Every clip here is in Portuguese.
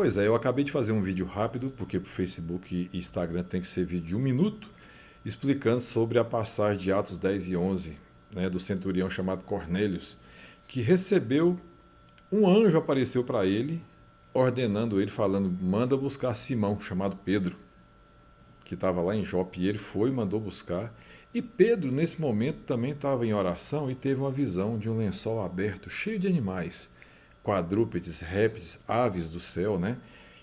Pois é, eu acabei de fazer um vídeo rápido, porque para o Facebook e Instagram tem que ser vídeo de 1 minuto, explicando sobre a passagem de Atos 10 e 11, né, do centurião chamado Cornélios, que recebeu, um anjo apareceu para ele, ordenando ele, falando, manda buscar Simão, chamado Pedro, que estava lá em Jope, e ele foi e mandou buscar. E Pedro, nesse momento, também estava em oração e teve uma visão de um lençol aberto, cheio de animais, quadrúpedes, répteis, aves do céu, né?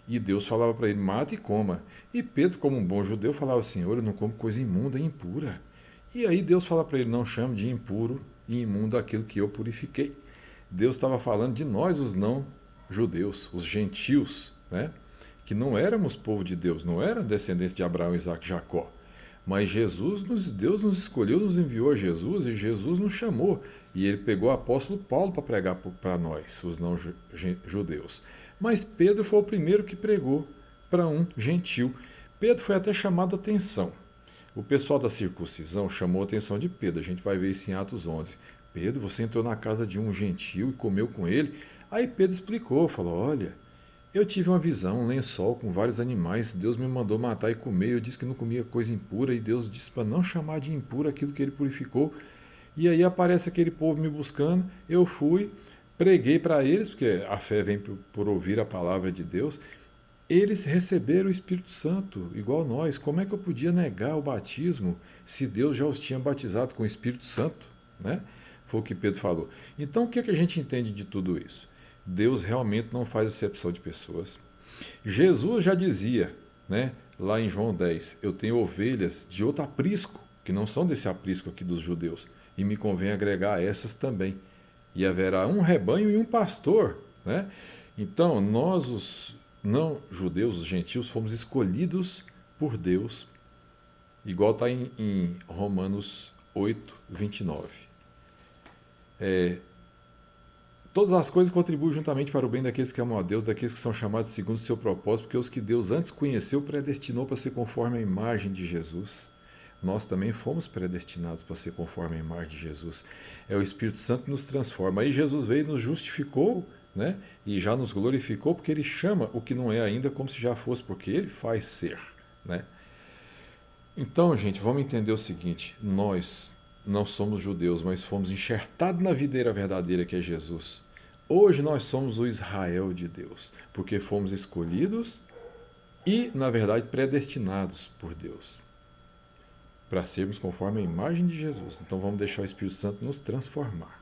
E Deus falava para ele, mata e coma. E Pedro, como um bom judeu, falava, Senhor, eu não como coisa imunda e impura. E aí Deus fala para ele, não chame de impuro e imundo aquilo que eu purifiquei. Deus estava falando de nós, os não judeus, os gentios, né? Que não éramos povo de Deus, não era descendência de Abraão, Isaac e Jacó. Mas Deus nos escolheu, nos enviou a Jesus e Jesus nos chamou. E ele pegou o apóstolo Paulo para pregar para nós, os não judeus. Mas Pedro foi o primeiro que pregou para um gentil. Pedro foi até chamado a atenção. O pessoal da circuncisão chamou a atenção de Pedro. A gente vai ver isso em Atos 11. Pedro, você entrou na casa de um gentil e comeu com ele. Aí Pedro explicou, falou, olha, eu tive uma visão, um lençol com vários animais. Deus me mandou matar e comer. Eu disse que não comia coisa impura e Deus disse para não chamar de impuro aquilo que ele purificou. E aí aparece aquele povo me buscando. Eu fui, preguei para eles, porque a fé vem por ouvir a palavra de Deus. Eles receberam o Espírito Santo, igual nós. Como é que eu podia negar o batismo se Deus já os tinha batizado com o Espírito Santo? Né? Foi o que Pedro falou. Então o que, é que a gente entende de tudo isso? Deus realmente não faz acepção de pessoas. Jesus já dizia, né, lá em João 10, eu tenho ovelhas de outro aprisco, que não são desse aprisco aqui dos judeus, e me convém agregar essas também. E haverá um rebanho e um pastor. Né? Então, nós, os não judeus, os gentios, fomos escolhidos por Deus, igual está em Romanos 8, 29. Todas as coisas contribuem juntamente para o bem daqueles que amam a Deus, daqueles que são chamados segundo o seu propósito, porque os que Deus antes conheceu, predestinou para ser conforme a imagem de Jesus. Nós também fomos predestinados para ser conforme a imagem de Jesus. É o Espírito Santo que nos transforma. Aí Jesus veio e nos justificou, né? E já nos glorificou, porque ele chama o que não é ainda como se já fosse, porque ele faz ser. Né? Então, gente, vamos entender o seguinte, nós não somos judeus, mas fomos enxertados na videira verdadeira que é Jesus. Hoje nós somos o Israel de Deus, porque fomos escolhidos e, na verdade, predestinados por Deus para sermos conforme a imagem de Jesus. Então vamos deixar o Espírito Santo nos transformar.